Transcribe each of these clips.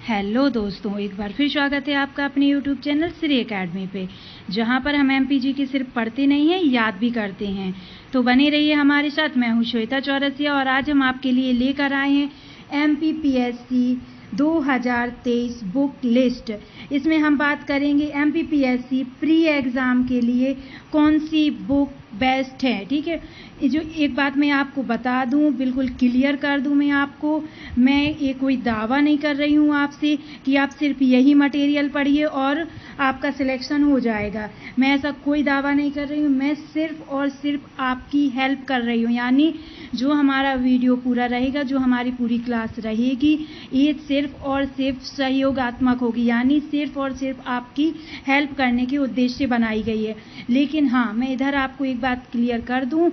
Hello दोस्तों, एक बार फिर स्वागत है आपका अपने यूट्यूब चैनल श्री एकेडमी पे, जहां पर हम एमपीजी की सिर्फ पढ़ते नहीं हैं, याद भी करते हैं। तो बने रहिए हमारे साथ। मैं हूं श्वेता चौरसिया और आज हम आपके लिए लेकर आए हैं एमपीपीएससी 2023 बुक लिस्ट। इसमें हम बात करेंगे एमपीपीएससी प्री एग्ज़ाम के लिए कौन सी बुक बेस्ट है। ठीक है, जो एक बात मैं आपको बता दूं, बिल्कुल क्लियर कर दूं मैं आपको, मैं ये कोई दावा नहीं कर रही हूं आपसे कि आप सिर्फ यही मटेरियल पढ़िए और आपका सिलेक्शन हो जाएगा। मैं ऐसा कोई दावा नहीं कर रही हूं। मैं सिर्फ और सिर्फ आपकी हेल्प कर रही हूं, यानी जो हमारा वीडियो पूरा रहेगा, जो हमारी पूरी क्लास रहेगी, ये सिर्फ और सिर्फ सहयोगात्मक होगी, यानी सिर्फ और सिर्फ आपकी हेल्प करने के उद्देश्य से बनाई गई है। लेकिन हाँ, मैं इधर आपको एक बात क्लियर कर दूं,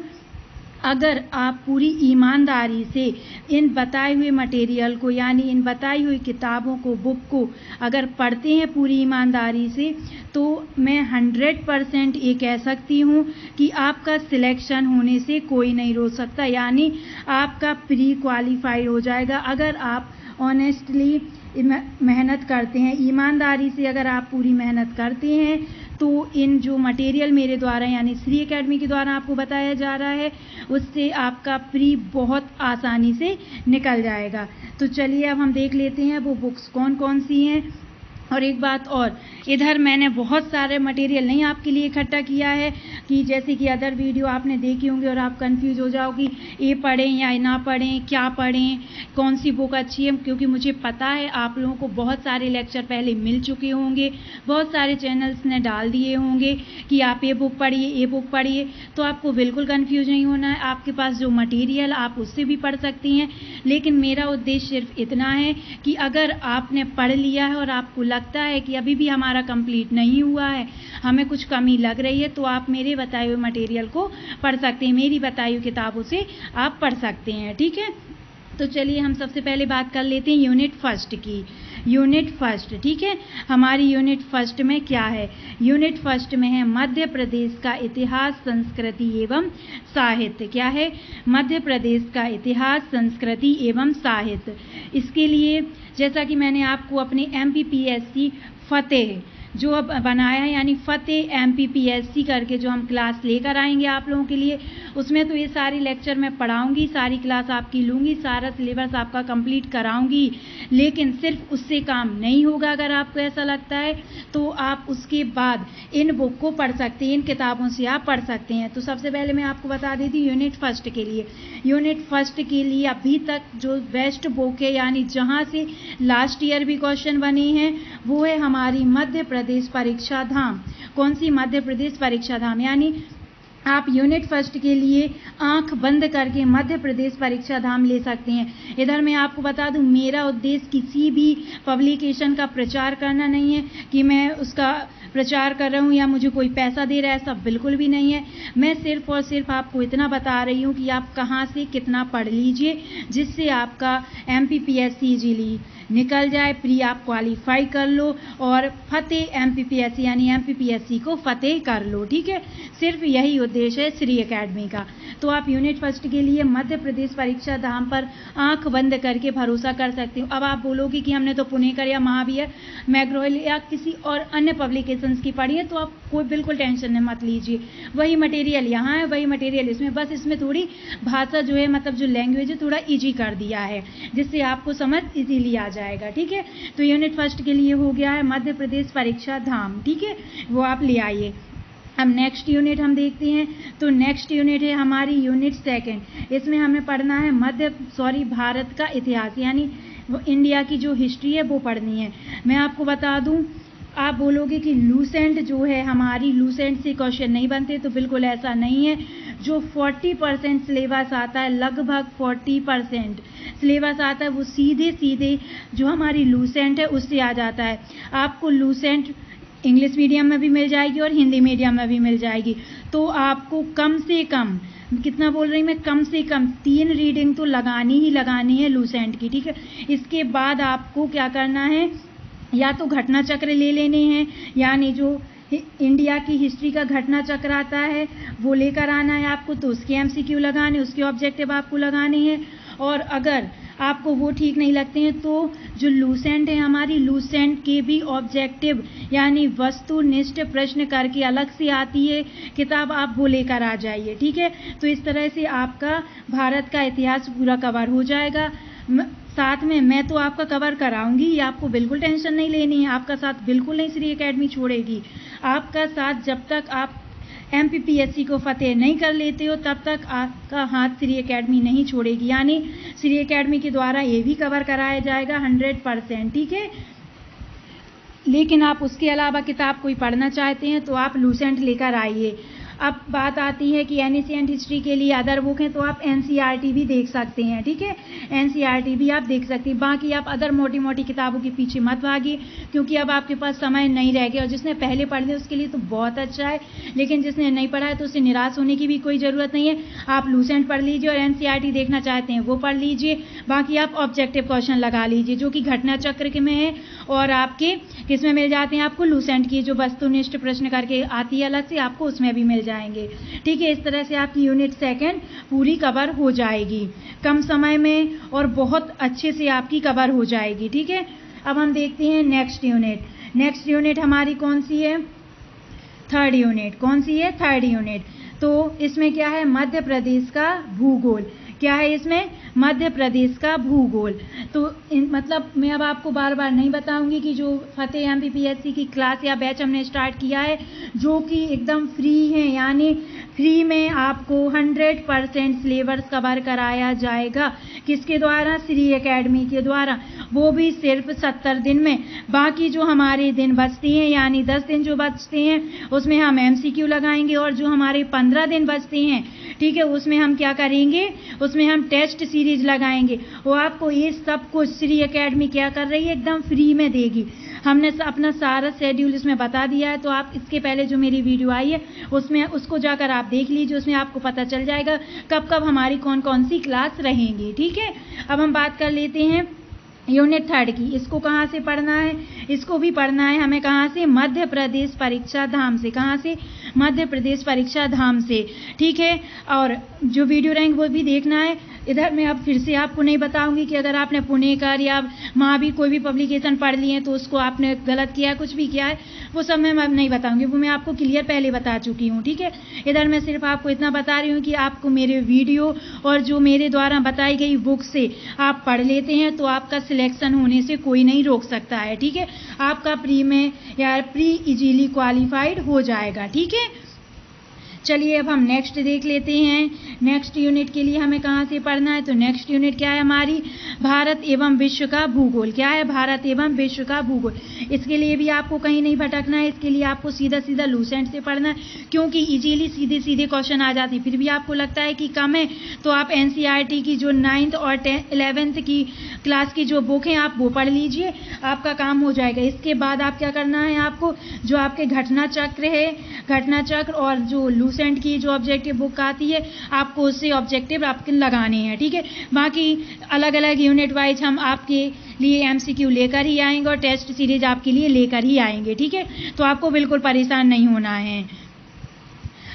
अगर आप पूरी ईमानदारी से इन बताए हुए मटेरियल को, यानी इन बताई हुई किताबों को, बुक को अगर पढ़ते हैं पूरी ईमानदारी से, तो मैं 100% ये कह सकती हूँ कि आपका सिलेक्शन होने से कोई नहीं रोक सकता, यानी आपका प्री क्वालिफाइड हो जाएगा। अगर आप ऑनेस्टली मेहनत करते हैं, ईमानदारी से अगर आप पूरी मेहनत करते हैं, तो इन जो मटेरियल मेरे द्वारा यानी श्री एकेडमी के द्वारा आपको बताया जा रहा है, उससे आपका प्री बहुत आसानी से निकल जाएगा। तो चलिए अब हम देख लेते हैं वो बुक्स कौन कौन सी हैं। और एक बात और, इधर मैंने बहुत सारे मटेरियल नहीं आपके लिए इकट्ठा किया है कि जैसे कि अदर वीडियो आपने देखी होंगी और आप कंफ्यूज हो जाओ कि ये पढ़ें या ना पढ़ें, क्या पढ़ें, कौन सी बुक अच्छी है। क्योंकि मुझे पता है आप लोगों को बहुत सारे लेक्चर पहले मिल चुके होंगे, बहुत सारे चैनल्स ने डाल दिए होंगे कि आप ये बुक पढ़िए, ये बुक पढ़िए। तो आपको बिल्कुल कन्फ्यूज नहीं होना है। आपके पास जो मटीरियल आप उससे भी पढ़ सकती हैं। लेकिन मेरा उद्देश्य सिर्फ इतना है कि अगर आपने पढ़ लिया है और आपको लगता है कि अभी भी हमारा कंप्लीट नहीं हुआ है, हमें कुछ कमी लग रही है, तो आप मेरे बताए हुए मटेरियल को पढ़ सकते हैं, मेरी बताई हुई किताबों से आप पढ़ सकते हैं। ठीक है, तो चलिए हम सबसे पहले बात कर लेते हैं यूनिट फर्स्ट की। यूनिट फर्स्ट, ठीक है, हमारी यूनिट फर्स्ट में क्या है? यूनिट फर्स्ट में है मध्य प्रदेश का इतिहास, संस्कृति एवं साहित्य। क्या है? मध्य प्रदेश का इतिहास, संस्कृति एवं साहित्य। इसके लिए जैसा कि मैंने आपको अपने एमपीपीएससी फतेह जो अब बनाया है, यानी फतेह एमपीपीएससी करके जो हम क्लास लेकर आएंगे आप लोगों के लिए, उसमें तो ये सारी लेक्चर मैं पढ़ाऊंगी, सारी क्लास आपकी लूँगी, सारा सिलेबस आपका कंप्लीट कराऊंगी। लेकिन सिर्फ उससे काम नहीं होगा। अगर आपको ऐसा लगता है तो आप उसके बाद इन बुक को पढ़ सकते हैं, इन किताबों से आप पढ़ सकते हैं। तो सबसे पहले मैं आपको बता देती हूँ यूनिट फर्स्ट के लिए। यूनिट फर्स्ट के लिए अभी तक जो बेस्ट बुक है, यानी जहाँ से लास्ट ईयर भी क्वेश्चन बने हैं, वो है हमारी मध्य प्रदेश परीक्षा धाम। कौन सी? मध्य प्रदेश परीक्षा धाम। यानी आप यूनिट फर्स्ट के लिए आंख बंद करके मध्य प्रदेश परीक्षा धाम ले सकते हैं। इधर मैं आपको बता दूं, मेरा उद्देश्य किसी भी पब्लिकेशन का प्रचार करना नहीं है कि मैं उसका प्रचार कर रहा हूँ या मुझे कोई पैसा दे रहा है, सब बिल्कुल भी नहीं है। मैं सिर्फ और सिर्फ आपको इतना बता रही हूँ कि आप कहाँ से कितना पढ़ लीजिए, जिससे आपका एमपीपीएससी इजीली निकल जाए, प्री आप क्वालिफाई कर लो और फतेह एमपीपीएससी यानी एमपीपीएससी को फतेह कर लो। ठीक है, सिर्फ यही उद्देश्य है श्री एकेडमी का। तो आप यूनिट फर्स्ट के लिए मध्य प्रदेश परीक्षा धाम पर आंख बंद करके भरोसा कर सकते हो। अब आप बोलोगे कि हमने तो पुणेकर या महावीर, मैग्रोल या किसी और अन्य पब्लिकेशंस की पढ़ी है, तो आप कोई बिल्कुल टेंशन मत लीजिए। वही मटेरियल यहाँ है, वही मटेरियल इसमें, बस इसमें थोड़ी भाषा जो है, मतलब जो लैंग्वेज है, थोड़ा ईजी कर दिया है, जिससे आपको समझ इजीली आ जाएगा। ठीक है, तो यूनिट फर्स्ट के लिए हो गया है मध्य प्रदेश परीक्षा धाम। ठीक है, वो आप ले आइए। अब नेक्स्ट यूनिट हम देखते हैं। तो नेक्स्ट यूनिट है हमारी यूनिट सेकंड। इसमें हमें पढ़ना है भारत का इतिहास, यानी इंडिया की जो हिस्ट्री है वो पढ़नी है। मैं आपको बता दूं, आप बोलोगे कि लूसेंट जो है हमारी, लूसेंट से क्वेश्चन नहीं बनते, तो बिल्कुल ऐसा नहीं है। जो 40% सिलेबस आता है, लगभग 40% सिलेबस आता है, वो सीधे सीधे जो हमारी लूसेंट है उससे आ जाता है। आपको लूसेंट इंग्लिश मीडियम में भी मिल जाएगी और हिंदी मीडियम में भी मिल जाएगी। तो आपको कम से कम, कितना बोल रही मैं, कम से कम 3 रीडिंग तो लगानी ही लगानी है लूसेंट की। ठीक है, इसके बाद आपको क्या करना है, या तो घटना चक्र ले लेने हैं, यानी जो इंडिया की हिस्ट्री का घटना चक्र आता है वो लेकर आना है आपको, तो उसके एमसीक्यू लगाने, उसके ऑब्जेक्टिव आपको लगाने हैं। और अगर आपको वो ठीक नहीं लगते हैं, तो जो लूसेंट है हमारी, लूसेंट के भी ऑब्जेक्टिव यानी वस्तुनिष्ठ प्रश्न करके अलग से आती है किताब, आप वो लेकर आ जाइए। ठीक है, तो इस तरह से आपका भारत का इतिहास पूरा कवर हो जाएगा। साथ में मैं तो आपका कवर कराऊंगी, आपको बिल्कुल टेंशन नहीं लेनी है, आपका साथ बिल्कुल नहीं श्री एकेडमी छोड़ेगी। आपका साथ जब तक आप MPPSC को फतेह नहीं कर लेते हो तब तक आपका हाथ श्री एकेडमी नहीं छोड़ेगी, यानी श्री एकेडमी के द्वारा ये भी कवर कराया जाएगा 100%। ठीक है, लेकिन आप उसके अलावा किताब कोई पढ़ना चाहते हैं तो आप लूसेंट लेकर आइए। अब बात आती है कि एनिसेंट हिस्ट्री के लिए अदर बुक हैं, तो आप NCERT भी देख सकते हैं। ठीक है, NCERT भी आप देख सकते हैं। बाकी आप अदर मोटी मोटी किताबों के पीछे मत भागिए, क्योंकि अब आपके पास समय नहीं रह गया। और जिसने पहले पढ़ लिया उसके लिए तो बहुत अच्छा है, लेकिन जिसने नहीं पढ़ा है तो उसे निराश होने की भी कोई ज़रूरत नहीं है। आप लूसेंट पढ़ लीजिए और NCERT देखना चाहते हैं वो पढ़ लीजिए। बाकी आप ऑब्जेक्टिव क्वेश्चन लगा लीजिए जो कि घटना चक्र के में है, और आपके किस में मिल जाते हैं, आपको लूसेंट की जो वस्तुनिष्ठ प्रश्न करके आती है अलग से, आपको उसमें भी मिल जाएंगे। ठीक है, इस तरह से आपकी यूनिट 2 पूरी कवर हो जाएगी कम समय में, और बहुत अच्छे से आपकी कवर हो जाएगी। ठीक है, अब हम देखते हैं नेक्स्ट यूनिट। नेक्स्ट यूनिट हमारी कौन सी है? 3rd unit. कौन सी है? 3rd unit. तो इसमें क्या है? मध्य प्रदेश का भूगोल। क्या है इसमें? मध्य प्रदेश का भूगोल। तो मतलब मैं अब आपको बार बार नहीं बताऊंगी कि जो फतेह MPPSC की क्लास या बैच हमने स्टार्ट किया है, जो कि एकदम फ्री है, यानी फ्री में आपको 100% सिलेबस कवर कराया जाएगा। किसके द्वारा? श्री एकेडमी के द्वारा, वो भी सिर्फ 70 दिन में। बाकी जो हमारे दिन बचते हैं, यानी 10 दिन जो बचते हैं, उसमें हम MCQ लगाएंगे, और जो हमारे 15 दिन बचते हैं, ठीक है, उसमें हम क्या करेंगे? उसमें हम टेस्ट सीरीज लगाएंगे। वो आपको ये सब कुछ श्री एकेडमी क्या कर रही है? एकदम फ्री में देगी। हमने अपना सारा शेड्यूल इसमें बता दिया है, तो आप इसके पहले जो मेरी वीडियो आई है उसमें उसको जाकर आप देख लीजिए, उसमें आपको पता चल जाएगा कब कब हमारी कौन कौन सी क्लास रहेंगी। ठीक है, अब हम बात कर लेते हैं यूनिट 3 की। इसको कहाँ से पढ़ना है? इसको भी पढ़ना है हमें कहाँ से? मध्य प्रदेश परीक्षा धाम से। कहाँ से? मध्य प्रदेश परीक्षा धाम से। ठीक है, और जो वीडियो रहेंगे वो भी देखना है। इधर मैं अब फिर से आपको नहीं बताऊंगी कि अगर आपने पुणेकर या महावीर कोई भी पब्लिकेशन पढ़ लिए हैं तो उसको आपने गलत किया है, कुछ भी किया है, वो सब मैं नहीं बताऊंगी, वो मैं आपको क्लियर पहले बता चुकी हूँ। ठीक है, इधर मैं सिर्फ आपको इतना बता रही हूँ कि आपको मेरे वीडियो और जो मेरे द्वारा बताई गई बुक से आप पढ़ लेते हैं तो आपका सिलेक्शन होने से कोई नहीं रोक सकता है। ठीक है, आपका प्री में या प्री इजीली क्वालिफाइड हो जाएगा। ठीक है, चलिए अब हम नेक्स्ट देख लेते हैं। नेक्स्ट यूनिट के लिए हमें कहाँ से पढ़ना है? तो नेक्स्ट यूनिट क्या है हमारी? भारत एवं विश्व का भूगोल। क्या है? भारत एवं विश्व का भूगोल। इसके लिए भी आपको कहीं नहीं भटकना है, इसके लिए आपको सीधा सीधा लूसेंट से पढ़ना है, क्योंकि इजीली सीधे सीधे क्वेश्चन आ जाते हैं। फिर भी आपको लगता है कि कम है तो आप NCERT की जो 9th और 11th की क्लास की जो बुक है आप वो पढ़ लीजिए, आपका काम हो जाएगा। इसके बाद आप क्या करना है? आपको जो आपके घटना चक्र है, घटना चक्र और जो लूसेंट की जो ऑब्जेक्टिव बुक आती है, आपको उससे ऑब्जेक्टिव आपके लगाने हैं। ठीक है, बाकी अलग अलग यूनिट वाइज हम आपके लिए MCQ लेकर ही आएंगे और टेस्ट सीरीज आपके लिए लेकर ही आएंगे। ठीक है, तो आपको बिल्कुल परेशान नहीं होना है।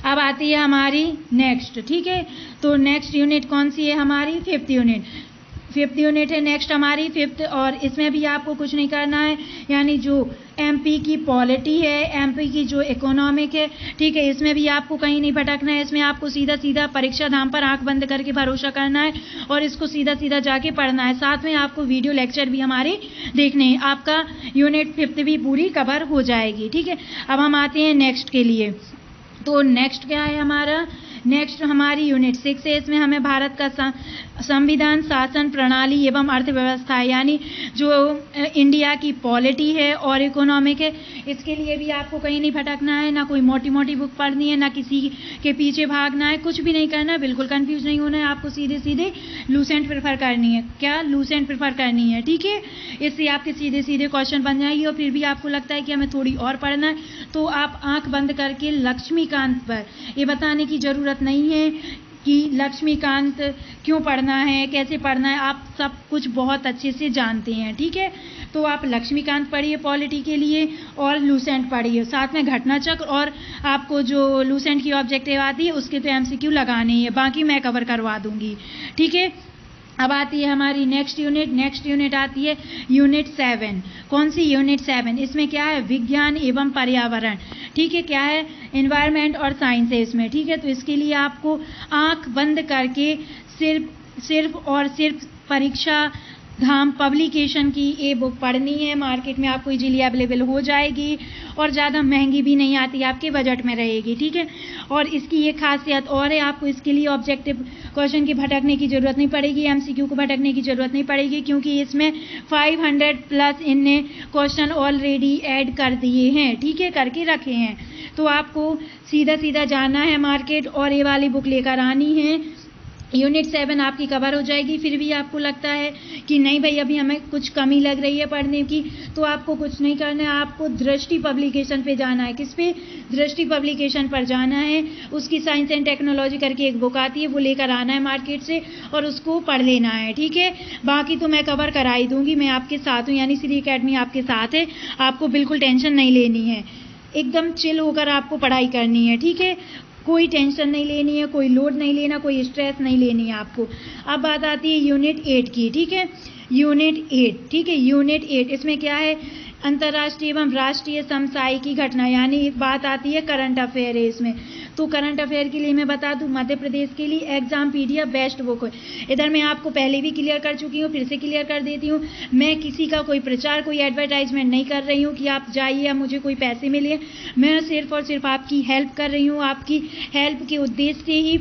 अब आती है हमारी नेक्स्ट। ठीक है, तो नेक्स्ट यूनिट कौन सी है हमारी? 5th unit. 5th यूनिट है नेक्स्ट हमारी 5th, और इसमें भी आपको कुछ नहीं करना है, यानी जो MP की पॉलिटी है, MP की जो इकोनॉमिक है, ठीक है, इसमें भी आपको कहीं नहीं भटकना है। इसमें आपको सीधा सीधा परीक्षा धाम पर आंख बंद करके भरोसा करना है और इसको सीधा सीधा जाके पढ़ना है। साथ में आपको वीडियो लेक्चर भी हमारे देखने हैं, आपका यूनिट 5th भी पूरी कवर हो जाएगी। ठीक है, अब हम आते हैं नेक्स्ट के लिए। तो नेक्स्ट क्या है हमारा? नेक्स्ट हमारी यूनिट 6 है। इसमें हमें भारत का संविधान, शासन प्रणाली एवं अर्थव्यवस्था है, यानी जो इंडिया की पॉलिटी है और इकोनॉमिक है, इसके लिए भी आपको कहीं नहीं भटकना है, ना कोई मोटी मोटी बुक पढ़नी है, ना किसी के पीछे भागना है, कुछ भी नहीं करना है, बिल्कुल कंफ्यूज नहीं होना है। आपको सीधे सीधे लूसेंट प्रेफर करनी है। क्या? लूसेंट प्रेफर करनी है। ठीक है, इससे आपके सीधे सीधे क्वेश्चन बन जाएगी। और फिर भी आपको लगता है कि हमें थोड़ी और पढ़ना है, तो आप आंख बंद करके लक्ष्मीकांत पर, ये बताने की ज़रूरत नहीं है कि लक्ष्मीकांत क्यों पढ़ना है, कैसे पढ़ना है, आप सब कुछ बहुत अच्छे से जानते हैं। ठीक है, तो आप लक्ष्मीकांत पढ़िए पॉलिटी के लिए, और लूसेंट पढ़िए, साथ में घटना चक्र, और आपको जो लूसेंट की ऑब्जेक्टिव आती है उसके तो MCQ लगाने हैं, बाकी मैं कवर करवा दूंगी। ठीक है, अब आती है हमारी नेक्स्ट यूनिट आती है यूनिट 7। कौन सी यूनिट 7? इसमें क्या है? विज्ञान एवं पर्यावरण। ठीक है, क्या है? एनवायरनमेंट और साइंस है इसमें। ठीक है, तो इसके लिए आपको आंख बंद करके सिर्फ और सिर्फ परीक्षा धाम पब्लिकेशन की ये बुक पढ़नी है। मार्केट में आपको इजीली अवेलेबल हो जाएगी और ज़्यादा महंगी भी नहीं आती, आपके बजट में रहेगी। ठीक है, और इसकी ये खासियत और है, आपको इसके लिए ऑब्जेक्टिव क्वेश्चन की भटकने की ज़रूरत नहीं पड़ेगी, एमसीक्यू को भटकने की ज़रूरत नहीं पड़ेगी, क्योंकि इसमें 500 प्लस इनने क्वेश्चन ऑलरेडी ऐड कर दिए हैं। ठीक है, करके रखे हैं। तो आपको सीधा जाना है मार्केट और ये वाली बुक लेकर आनी है। यूनिट 7 आपकी कवर हो जाएगी। फिर भी आपको लगता है कि नहीं भाई अभी हमें कुछ कमी लग रही है पढ़ने की, तो आपको कुछ नहीं करना है, आपको दृष्टि पब्लिकेशन पे जाना है। किस पे? दृष्टि पब्लिकेशन पर जाना है। उसकी साइंस एंड टेक्नोलॉजी करके एक बुक आती है, वो लेकर आना है मार्केट से और उसको पढ़ लेना है। ठीक है, बाकी तो मैं कवर करा ही दूंगी, मैं आपके साथ हूँ, यानी श्री अकेडमी आपके साथ है। आपको बिल्कुल टेंशन नहीं लेनी है, एकदम चिल होकर आपको पढ़ाई करनी है। ठीक है, कोई टेंशन नहीं लेनी है, कोई लोड नहीं लेना, कोई स्ट्रेस नहीं लेनी है आपको। अब बात आती है यूनिट 8 की। ठीक है, यूनिट 8। ठीक है, यूनिट 8 इसमें क्या है? अंतर्राष्ट्रीय एवं राष्ट्रीय समसामयिक घटना, यानी एक बात आती है करंट अफेयर है इसमें। तो करंट अफेयर के लिए मैं बता दूं, मध्य प्रदेश के लिए एग्जामपीडिया बेस्ट बुक है। इधर मैं आपको पहले भी क्लियर कर चुकी हूँ, फिर से क्लियर कर देती हूँ। मैं किसी का कोई प्रचार, कोई एडवर्टाइजमेंट नहीं कर रही हूँ कि आप जाइए या मुझे कोई पैसे मिले। मैं सिर्फ और सिर्फ आपकी हेल्प कर रही हूँ, आपकी हेल्प के उद्देश्य से ही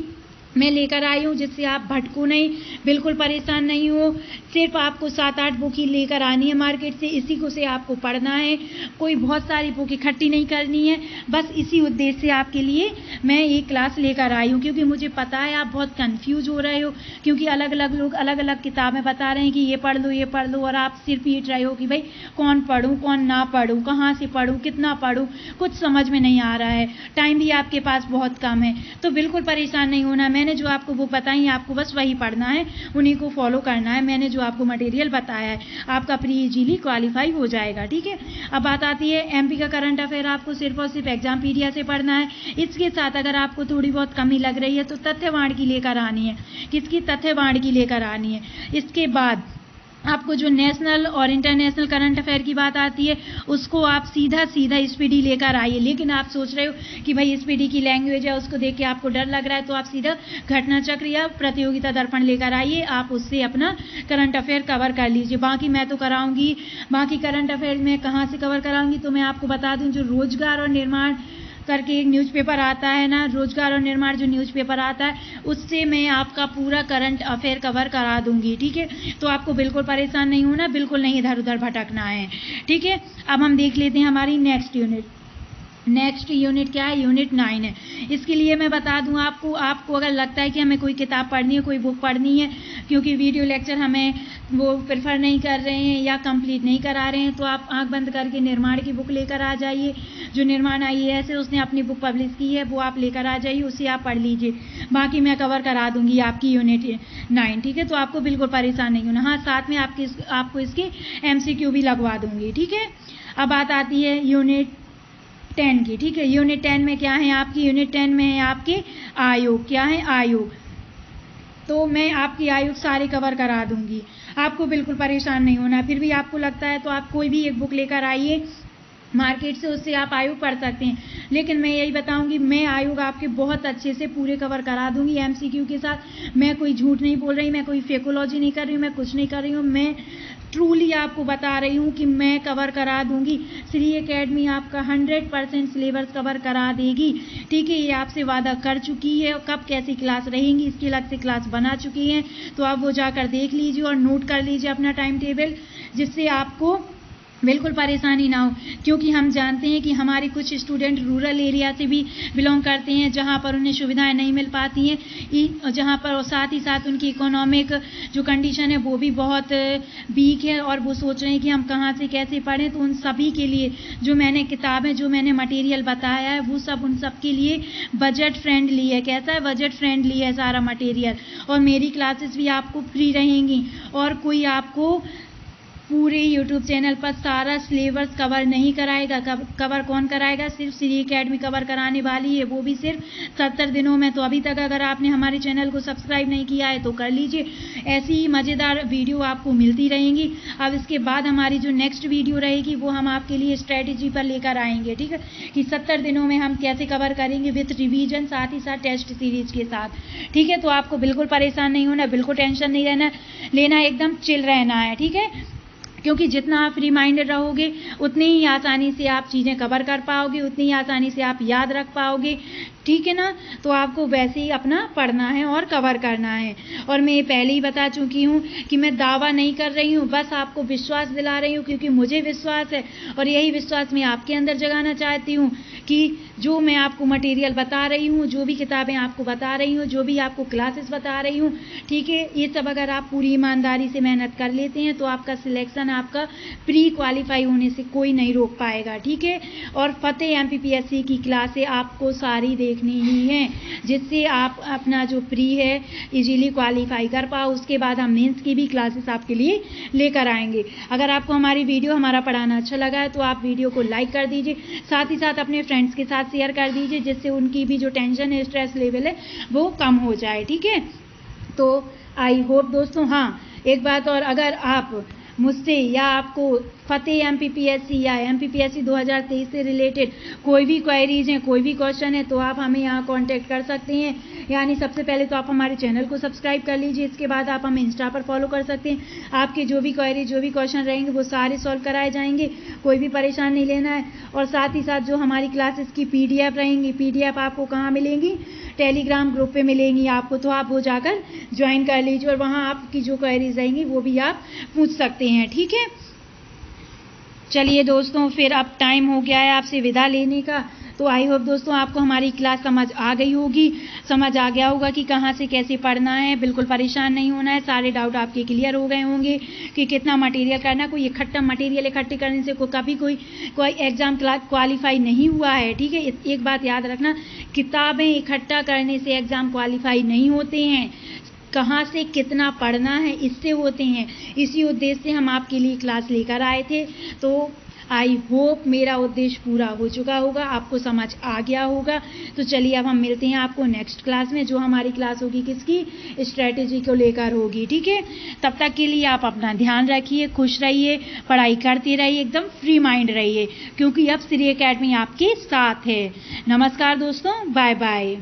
मैं लेकर आई हूँ, जिससे आप भटको नहीं, बिल्कुल परेशान नहीं हो। सिर्फ आपको 7-8 बुक ही लेकर आनी है मार्केट से, इसी को से आपको पढ़ना है। कोई बहुत सारी बुक इकट्ठी नहीं करनी है, बस इसी उद्देश्य से आपके लिए मैं ये क्लास लेकर आई हूँ, क्योंकि मुझे पता है आप बहुत कंफ्यूज हो रहे हो, क्योंकि अलग अलग लोग अलग अलग किताबें बता रहे हैं कि ये पढ़ लो, और आप सिर्फ पीट रहे हो कि भाई कौन पढ़ूँ, कौन ना पढ़ूँ, कहाँ से पढ़ूँ, कितना पढ़ूँ, कुछ समझ में नहीं आ रहा है। टाइम भी आपके पास बहुत कम है, तो बिल्कुल परेशान नहीं होना। मैंने जो आपको बुक बताई आपको बस वही पढ़ना है, उन्हीं को फॉलो करना है। मैंने जो आपको मटेरियल बताया है, आपका प्री इजीली क्वालिफाई हो जाएगा। ठीक है, अब बात आती है एमपी का करंट अफेयर। आपको सिर्फ और सिर्फ एग्जामपीडिया से पढ़ना है। इसके साथ अगर आपको थोड़ी बहुत कमी लग रही है तो तथ्यवाण की लेकर आनी है। किसकी? तथ्यवाण की लेकर आनी है। इसके बाद आपको जो नेशनल और इंटरनेशनल करंट अफेयर की बात आती है, उसको आप सीधा स्पीडी लेकर आइए। लेकिन आप सोच रहे हो कि भाई स्पीडी की लैंग्वेज है, उसको देख के आपको डर लग रहा है, तो आप सीधा घटना चक्र या प्रतियोगिता दर्पण लेकर आइए, आप उससे अपना करंट अफेयर कवर कर लीजिए। बाकी मैं तो कराऊंगी, बाकी करंट अफेयर में कहाँ से कवर कराऊंगी तो मैं आपको बता दूं, जो रोजगार और निर्माण करके एक न्यूज़पेपर आता है ना, रोजगार और निर्माण जो न्यूज़पेपर आता है, उससे मैं आपका पूरा करंट अफेयर कवर करा दूंगी। ठीक है, तो आपको बिल्कुल परेशान नहीं होना, बिल्कुल नहीं इधर उधर भटकना है। ठीक है, अब हम देख लेते हैं हमारी नेक्स्ट यूनिट क्या है? यूनिट 9 है। इसके लिए मैं बता दूं आपको अगर लगता है कि हमें कोई किताब पढ़नी है, कोई बुक पढ़नी है, क्योंकि वीडियो लेक्चर हमें वो प्रेफर नहीं कर रहे हैं या कंप्लीट नहीं करा रहे हैं, तो आप आंख बंद करके निर्माण की बुक लेकर आ जाइए। जो निर्माण IAS है उसने अपनी बुक पब्लिश की है, वो आप लेकर आ जाइए, उसे आप पढ़ लीजिए। बाकी मैं कवर करा दूंगी आपकी यूनिट 9। ठीक है, तो आपको बिल्कुल परेशान नहीं होना। हाँ, साथ में आपको इसके MCQ भी लगवा दूंगी। ठीक है, अब बात आती है यूनिट 10 की। ठीक है, यूनिट 10 में क्या है आपकी? यूनिट 10 में है आपके आयोग। क्या है? आयोग। तो मैं आपकी आयोग सारे कवर करा दूंगी, आपको बिल्कुल परेशान नहीं होना। फिर भी आपको लगता है तो आप कोई भी एक बुक लेकर आइए मार्केट से, उससे आप आयोग पढ़ सकते हैं। लेकिन मैं यही बताऊंगी, मैं आयोग आपके बहुत अच्छे से पूरे कवर करा दूंगी MCQ के साथ। मैं कोई झूठ नहीं बोल रही, मैं कोई फेकोलॉजी नहीं कर रही हूँ, मैं कुछ नहीं कर रही हूँ। मैं ट्रूली आपको बता रही हूँ कि मैं कवर करा दूंगी। श्री अकेडमी आपका 100% सिलेबस कवर करा देगी। ठीक है, ये आपसे वादा कर चुकी है। कब कैसी क्लास रहेंगी इसकी अलग से क्लास बना चुकी है, तो आप वो जाकर देख लीजिए और नोट कर लीजिए अपना टाइम टेबल, जिससे आपको बिल्कुल परेशानी ना हो। क्योंकि हम जानते हैं कि हमारे कुछ स्टूडेंट रूरल एरिया से भी बिलोंग करते हैं, जहां पर उन्हें सुविधाएं नहीं मिल पाती हैं, जहां पर साथ ही साथ उनकी इकोनॉमिक जो कंडीशन है वो भी बहुत वीक है, और वो सोच रहे हैं कि हम कहां से कैसे पढ़ें। तो उन सभी के लिए जो मैंने किताबें, जो मैंने मटेरियल बताया है, वो सब उन सब के लिए बजट फ्रेंडली है। कैसा है? बजट फ्रेंडली है सारा मटेरियल। और मेरी क्लासेस भी आपको फ्री रहेंगी, और कोई आपको पूरे यूट्यूब चैनल पर सारा सिलेबस कवर नहीं कराएगा। कवर कौन कराएगा? सिर्फ श्री एकेडमी कवर कराने वाली है, वो भी सिर्फ 70 दिनों में। तो अभी तक अगर आपने हमारे चैनल को सब्सक्राइब नहीं किया है तो कर लीजिए। ऐसी ही मज़ेदार वीडियो आपको मिलती रहेंगी। अब इसके बाद हमारी जो नेक्स्ट वीडियो रहेगी वो हम आपके लिए स्ट्रेटेजी पर लेकर आएंगे, ठीक है, कि 70 दिनों में हम कैसे कवर करेंगे विथ रिवीजन, साथ ही साथ टेस्ट सीरीज के साथ, ठीक है। तो आपको बिल्कुल परेशान नहीं होना, बिल्कुल टेंशन नहीं लेना, एकदम चिल रहना है, ठीक है, क्योंकि जितना आप फ्री माइंडेड रहोगे उतनी ही आसानी से आप चीज़ें कवर कर पाओगे, उतनी ही आसानी से आप याद रख पाओगे, ठीक है ना। तो आपको वैसे ही अपना पढ़ना है और कवर करना है। और मैं ये पहले ही बता चुकी हूँ कि मैं दावा नहीं कर रही हूँ, बस आपको विश्वास दिला रही हूँ, क्योंकि मुझे विश्वास है और यही विश्वास मैं आपके अंदर जगाना चाहती हूँ कि जो मैं आपको मटेरियल बता रही हूँ, जो भी किताबें आपको बता रही हूँ, जो भी आपको क्लासेस बता रही हूँ, ठीक है, ये सब अगर आप पूरी ईमानदारी से मेहनत कर लेते हैं तो आपका सिलेक्शन, आपका प्री क्वालिफाई होने से कोई नहीं रोक पाएगा, ठीक है। और फतेह MPPSC की क्लासें आपको सारी देखनी ही है, जिससे आप अपना जो प्री है इजीली क्वालिफाई कर पाओ। उसके बाद हम मेंस की भी क्लासेस आपके लिए लेकर आएंगे। अगर आपको हमारी वीडियो, हमारा पढ़ाना अच्छा लगा है तो आप वीडियो को लाइक कर दीजिए, साथ ही साथ अपने फ्रेंड्स के साथ शेयर कर दीजिए, जिससे उनकी भी जो टेंशन है, स्ट्रेस लेवल है, वो कम हो जाए, ठीक है। तो आई होप दोस्तों, हाँ एक बात और, अगर आप मुझसे या आपको फतेह MPPSC या MPPSC 2023 से रिलेटेड कोई भी क्वेरीज हैं, कोई भी क्वेश्चन है, तो आप हमें यहाँ कांटेक्ट कर सकते हैं। यानी सबसे पहले तो आप हमारे चैनल को सब्सक्राइब कर लीजिए, इसके बाद आप हमें इंस्टा पर फॉलो कर सकते हैं। आपके जो भी क्वेरी, जो भी क्वेश्चन रहेंगे वो सारे सॉल्व कराए जाएंगे, कोई भी परेशान नहीं लेना है। और साथ ही साथ जो हमारी क्लासेस की PDF रहेंगी, PDF आपको कहाँ मिलेंगी? टेलीग्राम ग्रुप पे मिलेंगी आपको, तो आप वो जाकर ज्वाइन कर लीजिए और वहाँ आपकी जो क्वेरीज रहेंगी वो भी आप पूछ सकते हैं, ठीक है। चलिए दोस्तों, फिर अब टाइम हो गया है आपसे विदा लेने का। तो आई होप दोस्तों आपको हमारी क्लास समझ आ गई होगी, समझ आ गया होगा कि कहाँ से कैसे पढ़ना है। बिल्कुल परेशान नहीं होना है, सारे डाउट आपके क्लियर हो गए होंगे कि कितना मटेरियल करना। कोई इकट्ठा मटेरियल इकट्ठे करने से कभी कोई एग्जाम क्वालिफाई नहीं हुआ है, ठीक है। एक बात याद रखना, किताबें इकट्ठा करने से एग्जाम क्वालिफाई नहीं होते हैं, कहाँ से कितना पढ़ना है इससे होते हैं। इसी उद्देश्य से हम आपके लिए क्लास लेकर आए थे। तो आई होप मेरा उद्देश्य पूरा हो चुका होगा, आपको समझ आ गया होगा। तो चलिए अब हम मिलते हैं आपको नेक्स्ट क्लास में, जो हमारी क्लास होगी किसकी? स्ट्रेटेजी को लेकर होगी, ठीक है। तब तक के लिए आप अपना ध्यान रखिए, खुश रहिए, पढ़ाई करते रहिए, एकदम फ्री माइंड रहिए, क्योंकि अब श्री एकेडमी आपके साथ है। नमस्कार दोस्तों, बाय बाय।